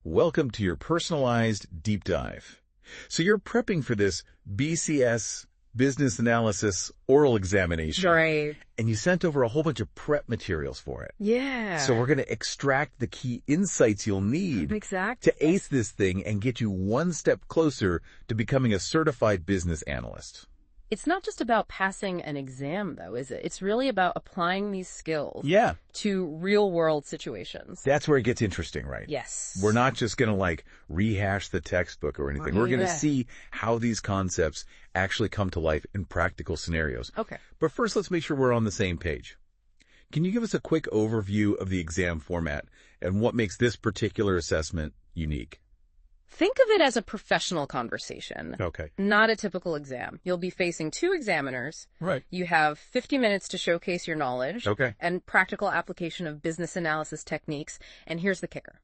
Welcome to your personalized deep dive. So you're prepping for this BCS, business analysis, oral examination. Right. And you sent over a whole bunch of prep materials for it. Yeah. So we're going to extract the key insights you'll need exactly to ace this thing and get you one step closer to becoming a certified business analyst. It's not just about passing an exam, though, is it? It's really about applying these skills to real-world situations. That's where it gets interesting, right? Yes. We're not just going to, rehash the textbook or anything. We're going to see how these concepts actually come to life in practical scenarios. Okay. But first, let's make sure we're on the same page. Can you give us a quick overview of the exam format and what makes this particular assessment unique? Think of it as a professional conversation. Okay. Not a typical exam. You'll be facing two examiners. Right. You have 50 minutes to showcase your knowledge. Okay. And practical application of business analysis techniques. And here's the kicker.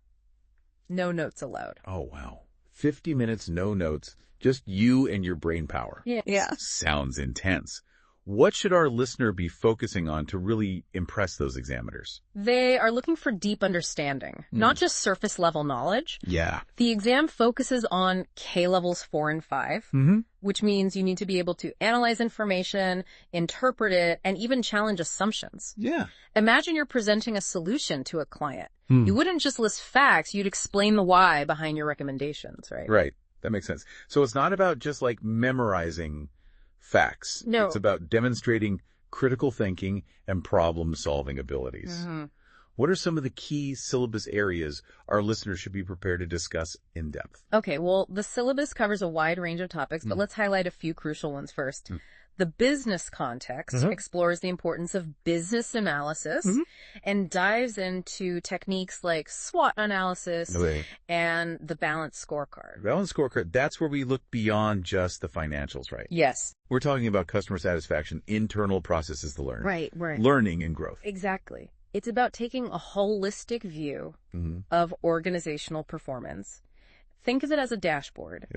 No notes allowed. Oh, wow. 50 minutes, no notes, just you and your brain power. Yeah. Sounds intense. What should our listener be focusing on to really impress those examiners? They are looking for deep understanding, not just surface level knowledge. Yeah. The exam focuses on K levels 4 and 5, which means you need to be able to analyze information, interpret it, and even challenge assumptions. Yeah. Imagine you're presenting a solution to a client. You wouldn't just list facts, you'd explain the why behind your recommendations, right? Right. That makes sense. So it's not about just memorizing facts. No. It's about demonstrating critical thinking and problem-solving abilities. What are some of the key syllabus areas our listeners should be prepared to discuss in depth? Okay, well, the syllabus covers a wide range of topics, but let's highlight a few crucial ones first. The business context explores the importance of business analysis and dives into techniques like SWOT analysis and the balanced scorecard. Balanced scorecard, that's where we look beyond just the financials, right? Yes. We're talking about customer satisfaction, internal processes to learn. Right. Learning and growth. Exactly. It's about taking a holistic view of organizational performance. Think of it as a dashboard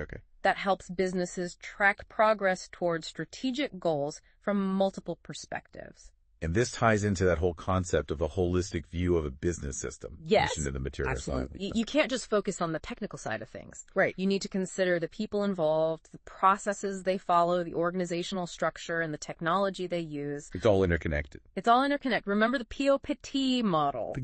that helps businesses track progress towards strategic goals from multiple perspectives. And this ties into that whole concept of a holistic view of a business system. Yes, mentioned in the materials. absolutely. You can't just focus on the technical side of things. Right. You need to consider the people involved, the processes they follow, the organizational structure, and the technology they use. It's all interconnected. It's all interconnected. Remember the POPT model.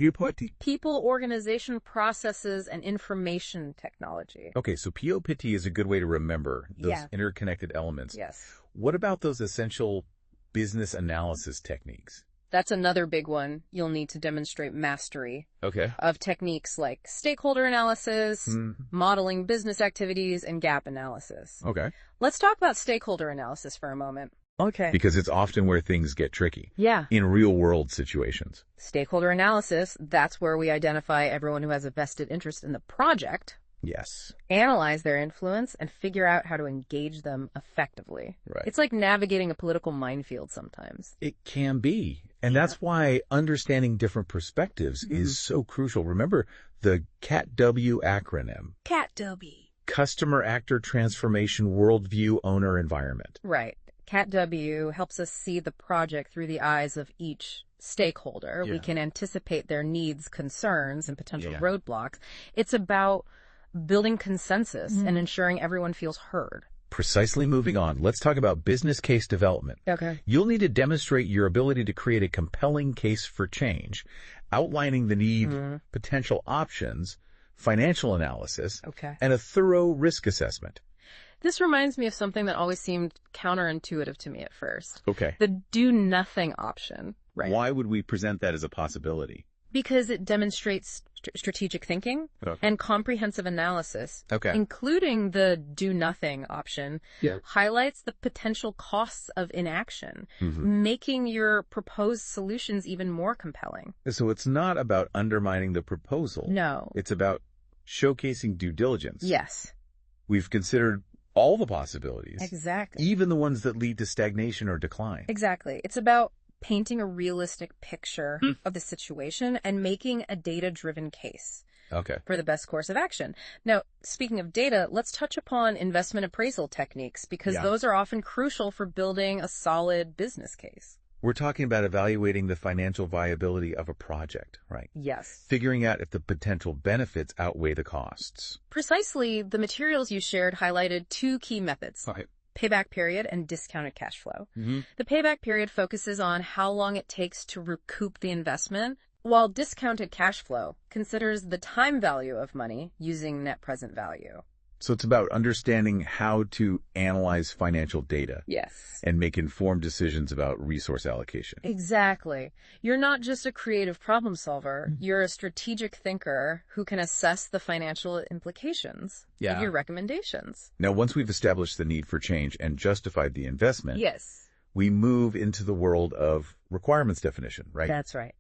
People, organization, processes, and information technology. Okay, so POPT is a good way to remember those interconnected elements. Yes. What about those essential business analysis techniques? That's another big one. You'll need to demonstrate mastery of techniques like stakeholder analysis, modeling business activities, and gap analysis. Okay. Let's talk about stakeholder analysis for a moment. Okay. Because it's often where things get tricky. Yeah. In real-world situations. Stakeholder analysis, that's where we identify everyone who has a vested interest in the project. Yes. Analyze their influence and figure out how to engage them effectively. Right. It's like navigating a political minefield sometimes. It can be. And that's why understanding different perspectives is so crucial. Remember the CATW acronym. CATW. Customer Actor Transformation Worldview Owner Environment. Right. CATW helps us see the project through the eyes of each stakeholder. We can anticipate their needs, concerns, and potential roadblocks. It's about building consensus and ensuring everyone feels heard. Precisely. Moving on, let's talk about business case development. Okay. You'll need to demonstrate your ability to create a compelling case for change, outlining the need, potential options, financial analysis, and a thorough risk assessment. This reminds me of something that always seemed counterintuitive to me at first. Okay. The do-nothing option. Right. Why would we present that as a possibility? Because it demonstrates strategic thinking and comprehensive analysis, including the do-nothing option, highlights the potential costs of inaction, making your proposed solutions even more compelling. So it's not about undermining the proposal. No. It's about showcasing due diligence. Yes. We've considered all the possibilities. Exactly. Even the ones that lead to stagnation or decline. Exactly. It's about painting a realistic picture of the situation and making a data-driven case for the best course of action. Now, speaking of data, let's touch upon investment appraisal techniques because those are often crucial for building a solid business case. We're talking about evaluating the financial viability of a project, right? Yes. Figuring out if the potential benefits outweigh the costs. Precisely, the materials you shared highlighted two key methods. Okay. Payback period and discounted cash flow. Mm-hmm. The payback period focuses on how long it takes to recoup the investment, while discounted cash flow considers the time value of money using net present value. So it's about understanding how to analyze financial data. Yes. And make informed decisions about resource allocation. Exactly. You're not just a creative problem solver. You're a strategic thinker who can assess the financial implications of your recommendations. Now, once we've established the need for change and justified the investment, yes, we move into the world of requirements definition, right? That's right.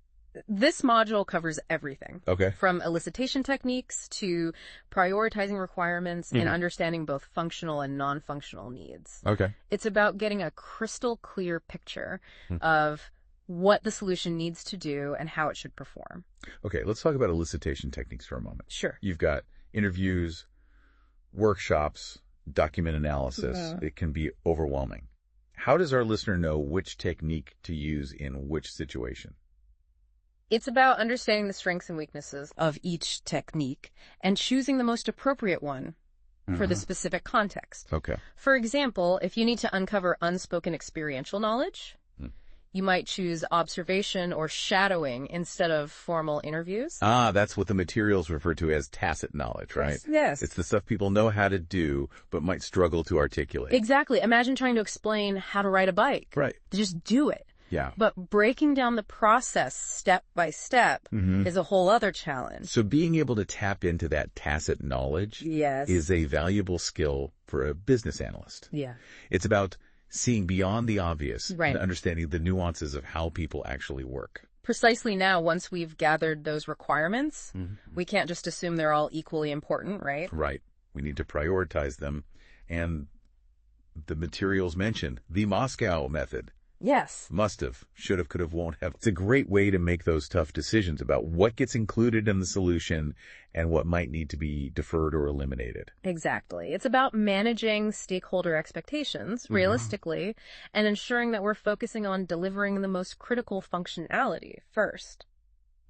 This module covers everything. Okay. From elicitation techniques to prioritizing requirements and understanding both functional and non-functional needs. Okay. It's about getting a crystal clear picture of what the solution needs to do and how it should perform. Okay, let's talk about elicitation techniques for a moment. Sure. You've got interviews, workshops, document analysis. It can be overwhelming. How does our listener know which technique to use in which situation? It's about understanding the strengths and weaknesses of each technique and choosing the most appropriate one for the specific context. Okay. For example, if you need to uncover unspoken experiential knowledge, you might choose observation or shadowing instead of formal interviews. That's what the materials refer to as tacit knowledge, right? Yes. It's the stuff people know how to do, but might struggle to articulate. Exactly. Imagine trying to explain how to ride a bike. Right. Just do it. Yeah. But breaking down the process step by step is a whole other challenge. So being able to tap into that tacit knowledge is a valuable skill for a business analyst. Yeah. It's about seeing beyond the obvious Right. and understanding the nuances of how people actually work. Precisely now, once we've gathered those requirements, we can't just assume they're all equally important, right? Right. We need to prioritize them. And the materials mentioned, the Moscow method. Yes. Must have, should have, could have, won't have. It's a great way to make those tough decisions about what gets included in the solution and what might need to be deferred or eliminated. Exactly. It's about managing stakeholder expectations realistically and ensuring that we're focusing on delivering the most critical functionality first.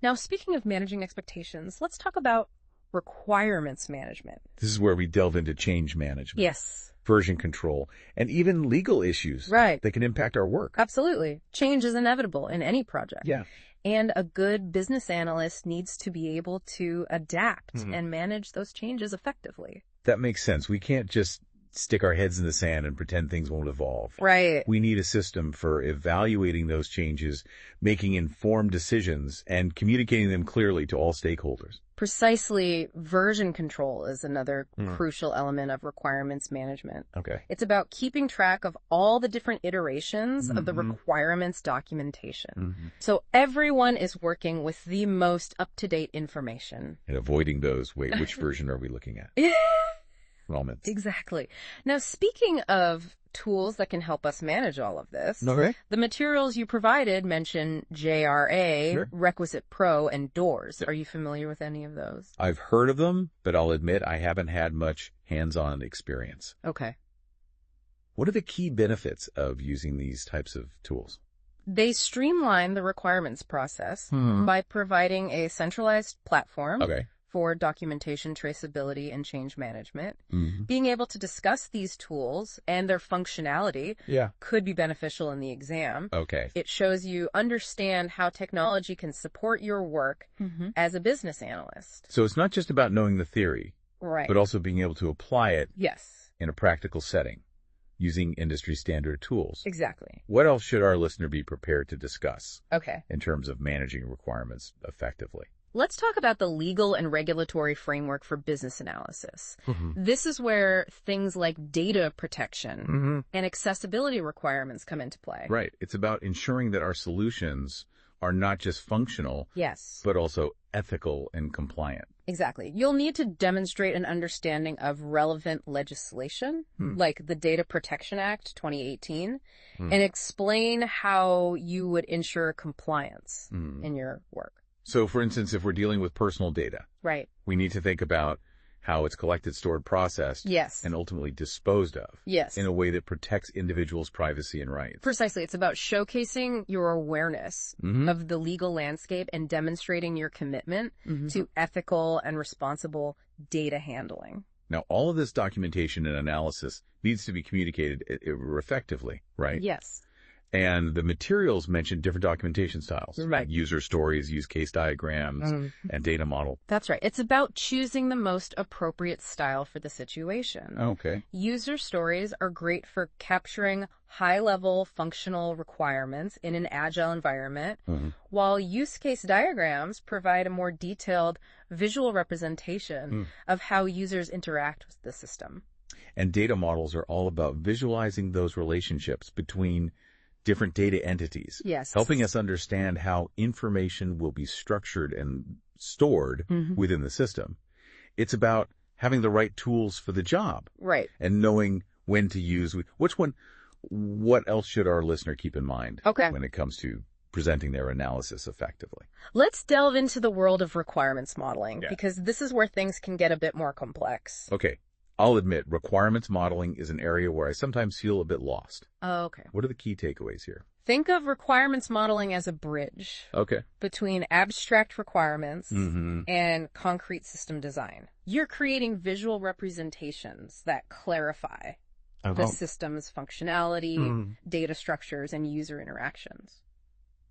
Now, speaking of managing expectations, let's talk about requirements management. This is where we delve into change management. Yes. Version control, and even legal issues that can impact our work. Absolutely. Change is inevitable in any project. Yeah. And a good business analyst needs to be able to adapt and manage those changes effectively. That makes sense. We can't just stick our heads in the sand and pretend things won't evolve. Right. We need a system for evaluating those changes, making informed decisions, and communicating them clearly to all stakeholders. Precisely, version control is another crucial element of requirements management. Okay. It's about keeping track of all the different iterations of the requirements documentation. So everyone is working with the most up-to-date information. And avoiding those, wait, which version are we looking at? Moments. Exactly. Now, speaking of tools that can help us manage all of this, the materials you provided mention JRA, Requisite Pro, and Doors. Are you familiar with any of those? I've heard of them, but I'll admit I haven't had much hands-on experience. Okay. What are the key benefits of using these types of tools? They streamline the requirements process by providing a centralized platform for documentation, traceability, and change management. Being able to discuss these tools and their functionality could be beneficial in the exam. It shows you understand how technology can support your work as a business analyst. So it's not just about knowing the theory, but also being able to apply it in a practical setting using industry standard tools. Exactly. What else should our listener be prepared to discuss in terms of managing requirements effectively? Let's talk about the legal and regulatory framework for business analysis. This is where things like data protection and accessibility requirements come into play. Right. It's about ensuring that our solutions are not just functional, but also ethical and compliant. Exactly. You'll need to demonstrate an understanding of relevant legislation, like the Data Protection Act 2018, and explain how you would ensure compliance in your work. So, for instance, if we're dealing with personal data, right, we need to think about how it's collected, stored, processed, Yes. and ultimately disposed of. Yes. In a way that protects individuals' privacy and rights. Precisely. It's about showcasing your awareness of the legal landscape and demonstrating your commitment to ethical and responsible data handling. Now, all of this documentation and analysis needs to be communicated effectively, right? Yes. And the materials mention different documentation styles. Right. User stories, use case diagrams, and data model. That's right. It's about choosing the most appropriate style for the situation. Okay. User stories are great for capturing high-level functional requirements in an agile environment, while use case diagrams provide a more detailed visual representation of how users interact with the system. And data models are all about visualizing those relationships between different data entities. Yes. Helping us understand how information will be structured and stored within the system. It's about having the right tools for the job. Right. And knowing when to use which one. What else should our listener keep in mind when it comes to presenting their analysis effectively? Let's delve into the world of requirements modeling, because this is where things can get a bit more complex. Okay. I'll admit, requirements modeling is an area where I sometimes feel a bit lost. Oh, okay. What are the key takeaways here? Think of requirements modeling as a bridge between abstract requirements and concrete system design. You're creating visual representations that clarify the system's functionality, data structures, and user interactions.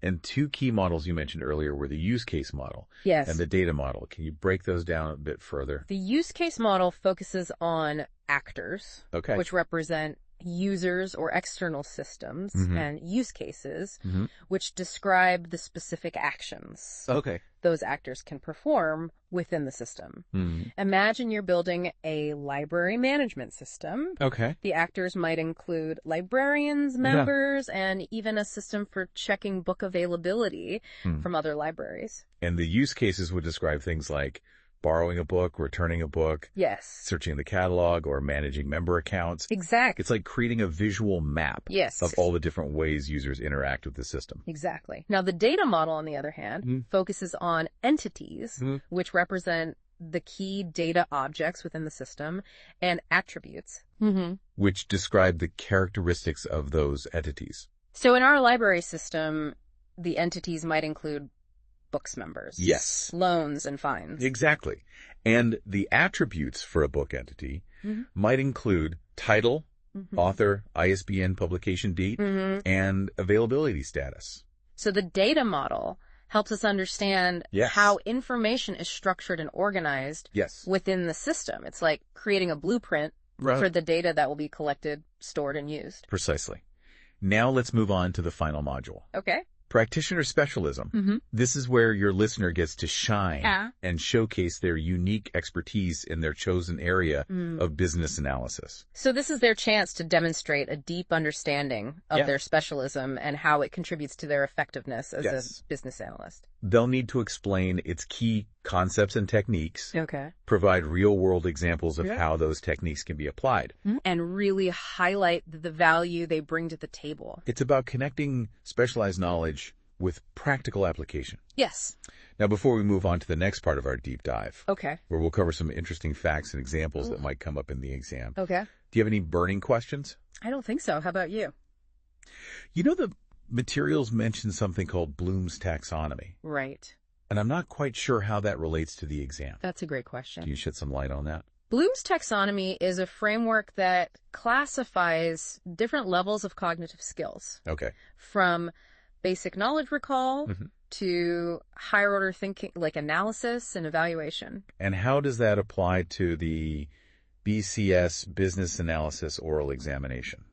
And two key models you mentioned earlier were the use case model and the data model. Can you break those down a bit further? The use case model focuses on actors, which represent users or external systems, and use cases, which describe the specific actions those actors can perform within the system. Imagine you're building a library management system. The actors might include librarians, members, and even a system for checking book availability from other libraries. And the use cases would describe things like borrowing a book, returning a book, searching the catalog, or managing member accounts. Exactly. It's like creating a visual map of all the different ways users interact with the system. Exactly. Now, the data model, on the other hand, focuses on entities, which represent the key data objects within the system, and attributes, which describe the characteristics of those entities. So in our library system, the entities might include books members. Yes. Loans and fines. Exactly. And the attributes for a book entity might include title, author, ISBN publication date, and availability status. So the data model helps us understand how information is structured and organized within the system. It's like creating a blueprint for the data that will be collected, stored, and used. Precisely. Now let's move on to the final module. Okay. Practitioner specialism. This is where your listener gets to shine and showcase their unique expertise in their chosen area of business analysis. So this is their chance to demonstrate a deep understanding of their specialism and how it contributes to their effectiveness as a business analyst. They'll need to explain its key concepts and techniques, provide real-world examples of how those techniques can be applied, and really highlight the value they bring to the table. It's about connecting specialized knowledge with practical application. Yes. Now, before we move on to the next part of our deep dive, where we'll cover some interesting facts and examples that might come up in the exam. Do you have any burning questions? I don't think so. How about you? You know, the materials mention something called Bloom's taxonomy. Right. And I'm not quite sure how that relates to the exam. That's a great question. Can you shed some light on that? Bloom's taxonomy is a framework that classifies different levels of cognitive skills. From basic knowledge recall to higher order thinking, like analysis and evaluation. And how does that apply to the BCS business analysis oral examination?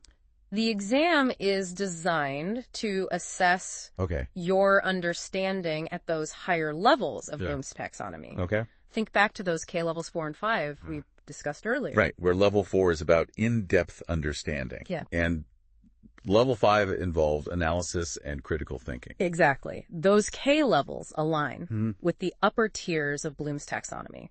The exam is designed to assess your understanding at those higher levels of Bloom's taxonomy. Think back to those K levels 4 and 5 we discussed earlier. Right, where level 4 is about in-depth understanding. And level 5 involved analysis and critical thinking. Exactly. Those K levels align with the upper tiers of Bloom's taxonomy.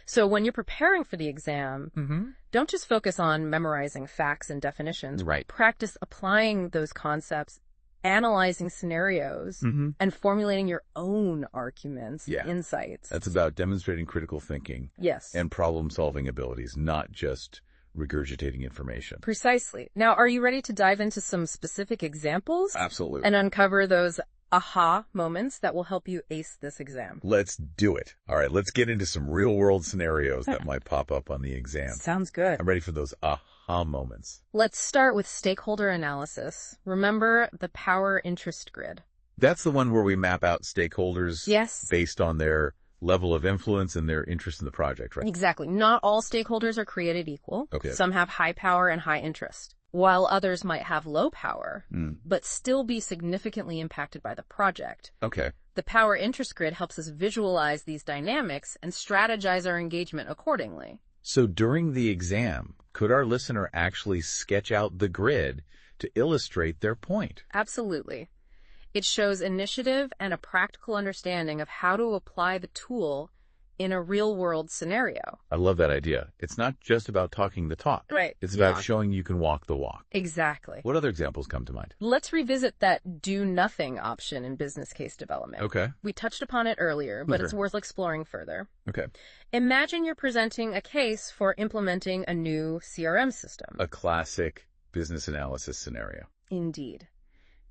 So when you're preparing for the exam, don't just focus on memorizing facts and definitions. Practice applying those concepts analyzing scenarios and formulating your own arguments, insights. That's about demonstrating critical thinking and problem-solving abilities, not just regurgitating information. Precisely. Now, are you ready to dive into some specific examples? Absolutely. And uncover those aha moments that will help you ace this exam? Let's do it. All right, let's get into some real-world scenarios that might pop up on the exam. Sounds good. I'm ready for those aha moments. Let's start with stakeholder analysis. Remember the power interest grid. That's the one where we map out stakeholders based on their level of influence and their interest in the project, right? Exactly. Not all stakeholders are created equal. Okay. Some have high power and high interest, while others might have low power, but still be significantly impacted by the project. Okay. The power interest grid helps us visualize these dynamics and strategize our engagement accordingly. So during the exam, could our listener actually sketch out the grid to illustrate their point? Absolutely. It shows initiative and a practical understanding of how to apply the tool in a real-world scenario. I love that idea. It's not just about talking the talk. Right. It's about showing you can walk the walk. Exactly. What other examples come to mind? Let's revisit that do-nothing option in business case development. Okay. We touched upon it earlier, but it's worth exploring further. Okay. Imagine you're presenting a case for implementing a new CRM system. A classic business analysis scenario. Indeed.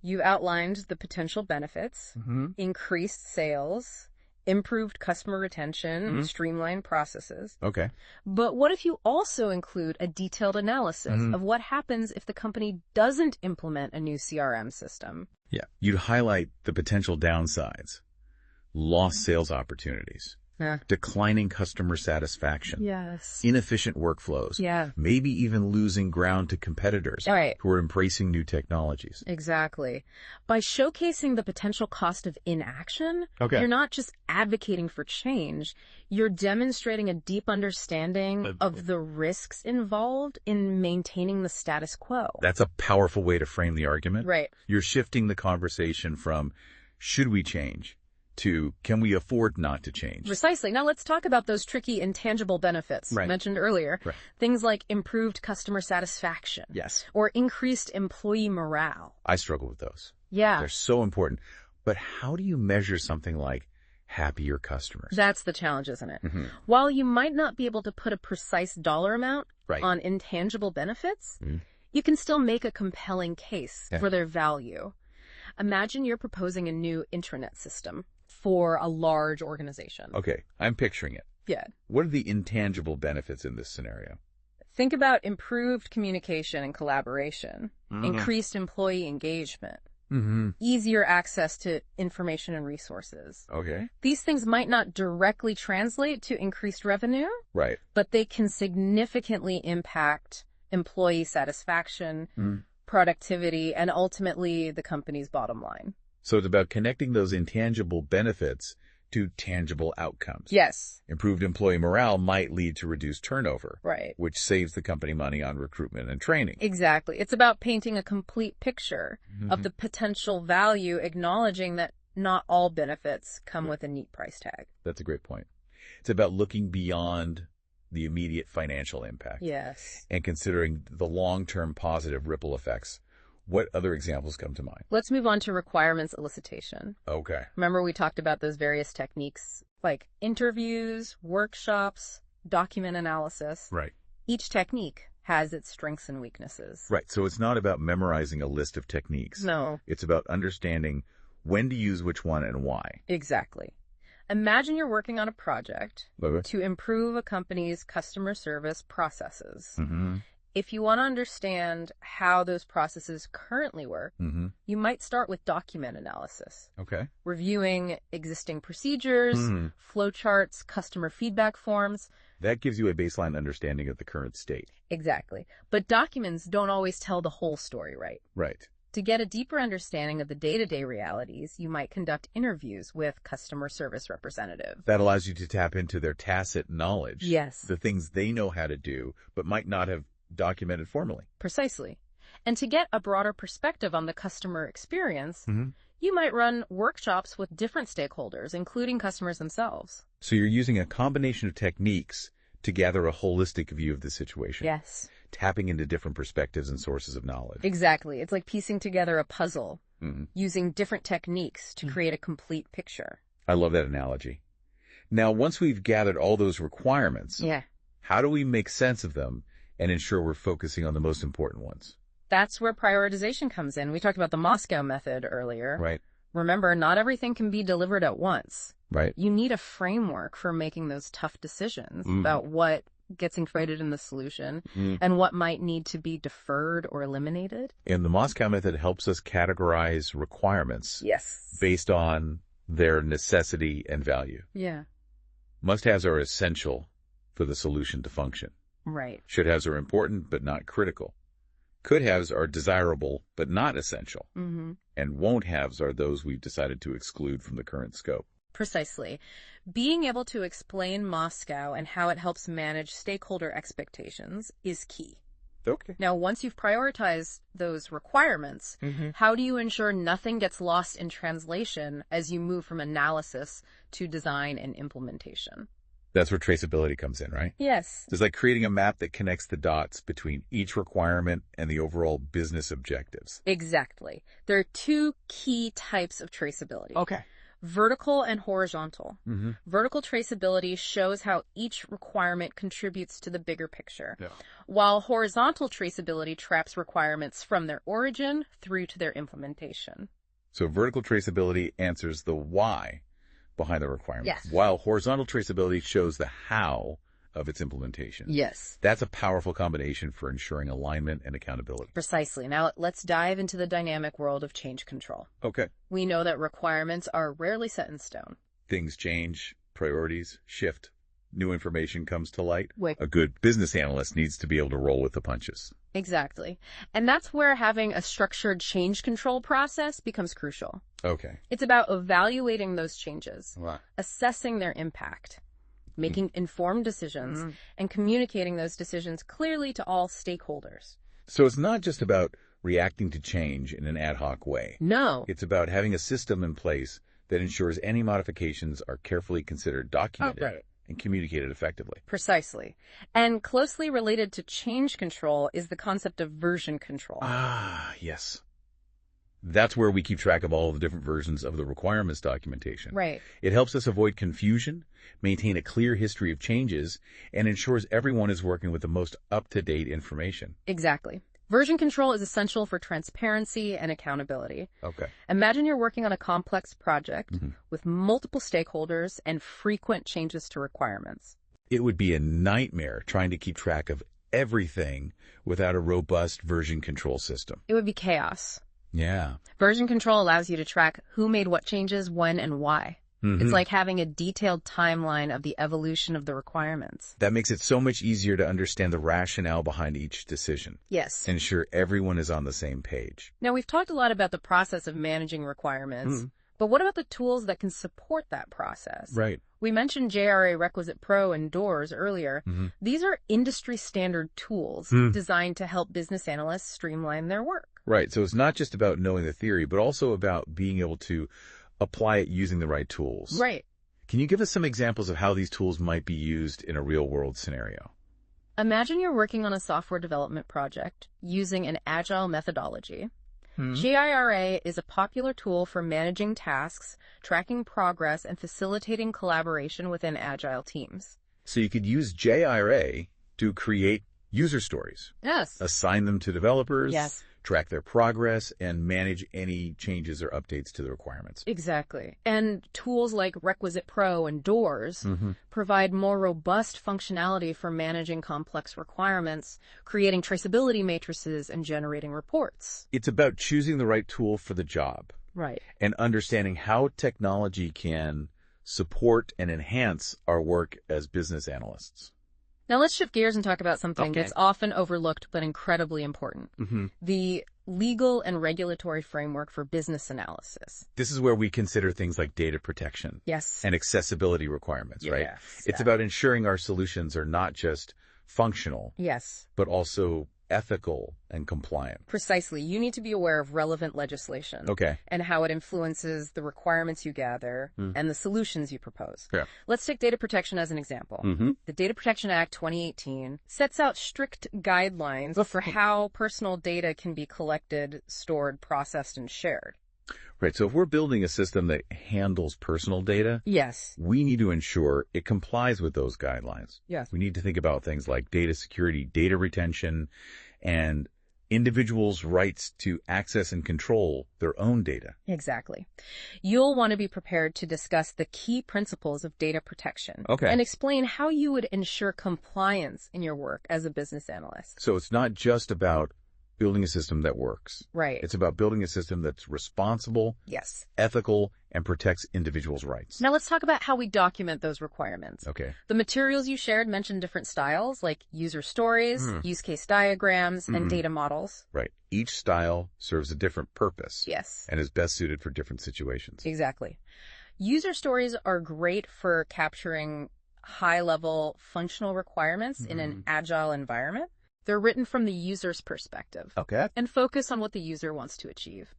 You outlined the potential benefits, increased sales, improved customer retention, streamlined processes. Okay. But what if you also include a detailed analysis of what happens if the company doesn't implement a new CRM system? Yeah. You'd highlight the potential downsides, lost sales opportunities, declining customer satisfaction, inefficient workflows, maybe even losing ground to competitors who are embracing new technologies. Exactly. By showcasing the potential cost of inaction, you're not just advocating for change, you're demonstrating a deep understanding of the risks involved in maintaining the status quo. That's a powerful way to frame the argument. Right. You're shifting the conversation from, should we change, to can we afford not to change? Precisely. Now let's talk about those tricky intangible benefits mentioned earlier. Right. Things like improved customer satisfaction. Yes. Or increased employee morale. I struggle with those. Yeah. They're so important. But how do you measure something like happier customers? That's the challenge, isn't it? While you might not be able to put a precise dollar amount on intangible benefits, you can still make a compelling case for their value. Imagine you're proposing a new intranet system for a large organization. Okay, I'm picturing it. Yeah. What are the intangible benefits in this scenario? Think about improved communication and collaboration, increased employee engagement, easier access to information and resources. Okay. These things might not directly translate to increased revenue, Right. but they can significantly impact employee satisfaction, productivity, and ultimately the company's bottom line. So it's about connecting those intangible benefits to tangible outcomes. Yes. Improved employee morale might lead to reduced turnover. Right. Which saves the company money on recruitment and training. Exactly. It's about painting a complete picture of the potential value, acknowledging that not all benefits come with a neat price tag. That's a great point. It's about looking beyond the immediate financial impact. Yes. And considering the long-term positive ripple effects. What other examples come to mind? Let's move on to requirements elicitation. Okay. Remember we talked about those various techniques like interviews, workshops, document analysis. Right. Each technique has its strengths and weaknesses. Right. So it's not about memorizing a list of techniques. No. It's about understanding when to use which one and why. Exactly. Imagine you're working on a project to improve a company's customer service processes. If you want to understand how those processes currently work, you might start with document analysis. Okay. Reviewing existing procedures, flowcharts, customer feedback forms. That gives you a baseline understanding of the current state. Exactly. But documents don't always tell the whole story, right? Right. To get a deeper understanding of the day-to-day realities, you might conduct interviews with customer service representatives. That allows you to tap into their tacit knowledge. Yes. The things they know how to do, but might not have documented formally. Precisely. And to get a broader perspective on the customer experience, you might run workshops with different stakeholders, including customers themselves. So you're using a combination of techniques to gather a holistic view of the situation. Yes. Tapping into different perspectives and sources of knowledge. Exactly. It's like piecing together a puzzle using different techniques to create a complete picture. I love that analogy. Now, once we've gathered all those requirements, how do we make sense of them and ensure we're focusing on the most important ones? That's where prioritization comes in. We talked about the Moscow method earlier. Right. Remember, not everything can be delivered at once. Right. You need a framework for making those tough decisions about what gets included in the solution and what might need to be deferred or eliminated. And the Moscow method helps us categorize requirements based on their necessity and value. Yeah. Must-haves are essential for the solution to function. Right. Should-haves are important but not critical. Could-haves are desirable but not essential. And won't-haves are those we've decided to exclude from the current scope. Precisely. Being able to explain Moscow and how it helps manage stakeholder expectations is key. Okay. Now, once you've prioritized those requirements, how do you ensure nothing gets lost in translation as you move from analysis to design and implementation? That's where traceability comes in, right? Yes. It's like creating a map that connects the dots between each requirement and the overall business objectives. Exactly. There are two key types of traceability. Okay. Vertical and horizontal. Vertical traceability shows how each requirement contributes to the bigger picture, while horizontal traceability tracks requirements from their origin through to their implementation. So vertical traceability answers the why behind the requirement, while horizontal traceability shows the how of its implementation. Yes. That's a powerful combination for ensuring alignment and accountability. Precisely. Now, let's dive into the dynamic world of change control. Okay. We know that requirements are rarely set in stone. Things change, priorities shift, new information comes to light. Wait. A good business analyst needs to be able to roll with the punches. Exactly. And that's where having a structured change control process becomes crucial. Okay. It's about evaluating those changes, assessing their impact, making informed decisions, and communicating those decisions clearly to all stakeholders. So it's not just about reacting to change in an ad hoc way. No. It's about having a system in place that ensures any modifications are carefully considered, documented, and communicated effectively. Precisely. And closely related to change control is the concept of version control. Ah, yes. That's where we keep track of all the different versions of the requirements documentation. Right. It helps us avoid confusion, maintain a clear history of changes, and ensures everyone is working with the most up-to-date information. Exactly. Version control is essential for transparency and accountability. Okay. Imagine you're working on a complex project with multiple stakeholders and frequent changes to requirements. It would be a nightmare trying to keep track of everything without a robust version control system. It would be chaos. Yeah. Version control allows you to track who made what changes, when, and why. It's like having a detailed timeline of the evolution of the requirements. That makes it so much easier to understand the rationale behind each decision. Yes. Ensure everyone is on the same page. Now, we've talked a lot about the process of managing requirements, but what about the tools that can support that process? Right. We mentioned JRA Requisite Pro and Doors earlier. These are industry standard tools designed to help business analysts streamline their work. Right. So it's not just about knowing the theory, but also about being able to apply it using the right tools. Right. Can you give us some examples of how these tools might be used in a real-world scenario? Imagine you're working on a software development project using an agile methodology. JIRA is a popular tool for managing tasks, tracking progress, and facilitating collaboration within agile teams. So you could use JIRA to create user stories. Yes. Assign them to developers. Yes. Track their progress, and manage any changes or updates to the requirements. Exactly. And tools like Requisite Pro and Doors provide more robust functionality for managing complex requirements, creating traceability matrices, and generating reports. It's about choosing the right tool for the job. Right. And understanding how technology can support and enhance our work as business analysts. Now let's shift gears and talk about something that's often overlooked but incredibly important. The legal and regulatory framework for business analysis. This is where we consider things like data protection. Yes. And accessibility requirements, right? Yes. It's about ensuring our solutions are not just functional, yes, but also ethical and compliant. Precisely. You need to be aware of relevant legislation. Okay. And how it influences the requirements you gather and the solutions you propose. Yeah. Let's take data protection as an example. The Data Protection Act 2018 sets out strict guidelines for how personal data can be collected, stored, processed, and shared. Right. So if we're building a system that handles personal data, yes, we need to ensure it complies with those guidelines. Yes. We need to think about things like data security, data retention, and individuals' rights to access and control their own data. Exactly. You'll want to be prepared to discuss the key principles of data protection. Okay. And explain how you would ensure compliance in your work as a business analyst. So it's not just about building a system that works. Right. It's about building a system that's responsible, Yes. ethical, and protects individuals' rights. Now let's talk about how we document those requirements. Okay. The materials you shared mentioned different styles like user stories, use case diagrams, and data models. Right. Each style serves a different purpose. Yes. And is best suited for different situations. Exactly. User stories are great for capturing high-level functional requirements in an agile environment. They're written from the user's perspective. Okay. And focus on what the user wants to achieve.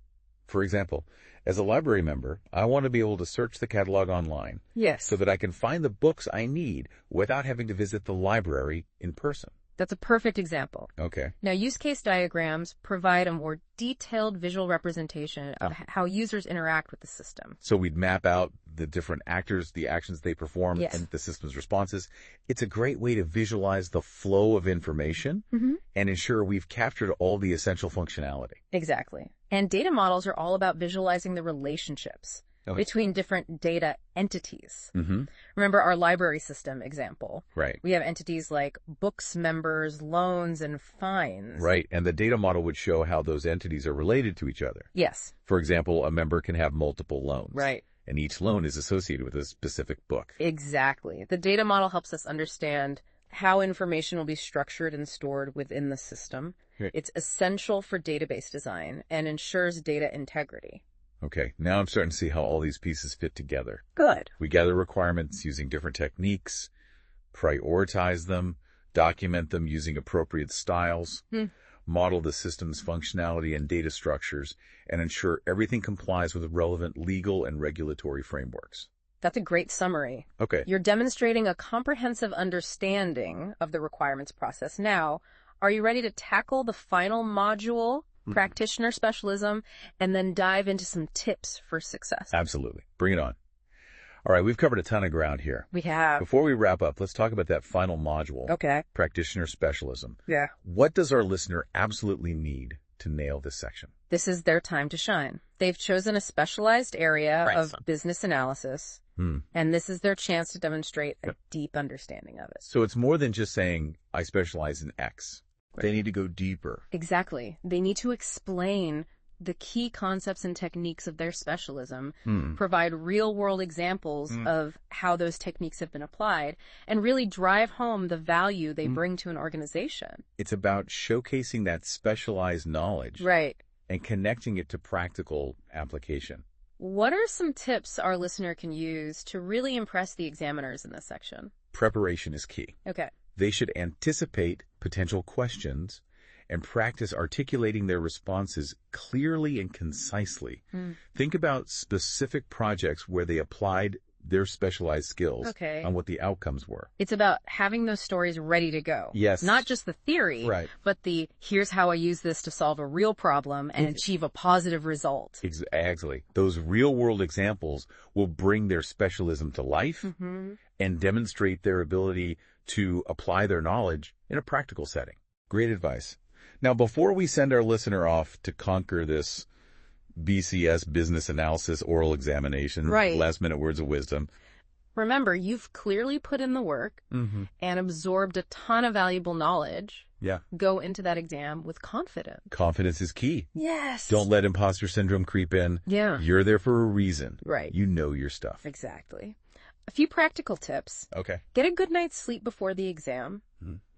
For example, as a library member, I want to be able to search the catalog online. Yes. So that I can find the books I need without having to visit the library in person. That's a perfect example. Okay. Now, use case diagrams provide a more detailed visual representation of how users interact with the system. So we'd map out the different actors, the actions they perform, and the system's responses. It's a great way to visualize the flow of information and ensure we've captured all the essential functionality. Exactly. And data models are all about visualizing the relationships between different data entities. Remember our library system example. Right. We have entities like books, members, loans, and fines. Right. And the data model would show how those entities are related to each other. Yes. For example, a member can have multiple loans. Right. And each loan is associated with a specific book. Exactly. The data model helps us understand how information will be structured and stored within the system. Right. It's essential for database design and ensures data integrity. Okay, now I'm starting to see how all these pieces fit together. Good. We gather requirements using different techniques, prioritize them, document them using appropriate styles, model the system's functionality and data structures, and ensure everything complies with relevant legal and regulatory frameworks. That's a great summary. Okay. You're demonstrating a comprehensive understanding of the requirements process. Now, are you ready to tackle the final module, practitioner specialism, and then dive into some tips for success? Absolutely. Bring it on. All right, we've covered a ton of ground here. We have. Before we wrap up, let's talk about that final module. Okay. Practitioner specialism. Yeah. What does our listener absolutely need to nail this section? This is their time to shine. They've chosen a specialized area of business analysis, and this is their chance to demonstrate a deep understanding of it. So it's more than just saying, I specialize in X. They need to go deeper. Exactly. They need to explain the key concepts and techniques of their specialism, provide real-world examples of how those techniques have been applied, and really drive home the value they bring to an organization. It's about showcasing that specialized knowledge. Right. And connecting it to practical application. What are some tips our listener can use to really impress the examiners in this section? Preparation is key. Okay. They should anticipate potential questions and practice articulating their responses clearly and concisely. Think about specific projects where they applied their specialized skills on what the outcomes were. It's about having those stories ready to go. Yes. Not just the theory, but the here's how I use this to solve a real problem and achieve a positive result. Exactly. Those real-world examples will bring their specialism to life and demonstrate their ability to apply their knowledge in a practical setting. Great advice. Now, before we send our listener off to conquer this BCS business analysis oral examination, last-minute words of wisdom. Remember, you've clearly put in the work and absorbed a ton of valuable knowledge. Yeah. Go into that exam with confidence. Confidence is key. Yes. Don't let imposter syndrome creep in. Yeah. You're there for a reason. Right. You know your stuff. Exactly. A few practical tips. Okay. Get a good night's sleep before the exam.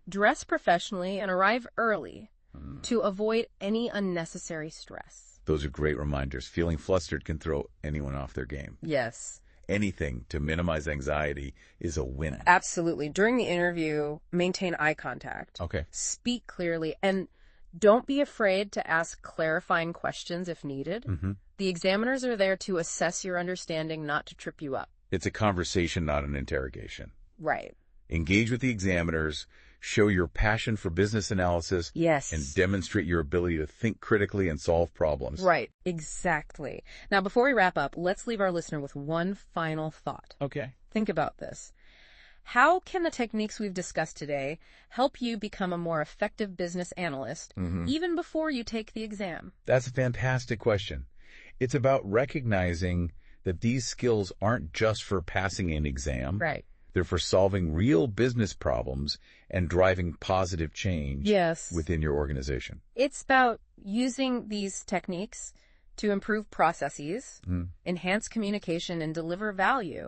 Dress professionally and arrive early to avoid any unnecessary stress. Those are great reminders. Feeling flustered can throw anyone off their game. Yes. Anything to minimize anxiety is a win. Absolutely. During the interview, maintain eye contact. Okay. Speak clearly, and don't be afraid to ask clarifying questions if needed. The examiners are there to assess your understanding, not to trip you up. It's a conversation, not an interrogation. Right. Engage with the examiners, show your passion for business analysis, yes, and demonstrate your ability to think critically and solve problems. Right, exactly. Now, before we wrap up, let's leave our listener with one final thought. Okay. Think about this. How can the techniques we've discussed today help you become a more effective business analyst, even before you take the exam? That's a fantastic question. It's about recognizing that these skills aren't just for passing an exam. Right. They're for solving real business problems and driving positive change within your organization. It's about using these techniques to improve processes, enhance communication, and deliver value.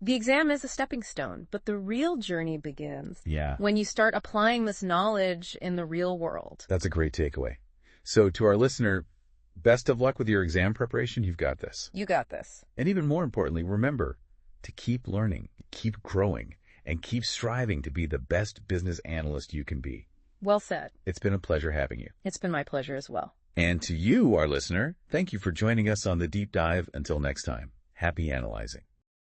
The exam is a stepping stone, but the real journey begins when you start applying this knowledge in the real world. That's a great takeaway. So to our listener, best of luck with your exam preparation. You've got this. You got this. And even more importantly, remember to keep learning, keep growing, and keep striving to be the best business analyst you can be. Well said. It's been a pleasure having you. It's been my pleasure as well. And to you, our listener, thank you for joining us on the deep dive. Until next time, happy analyzing.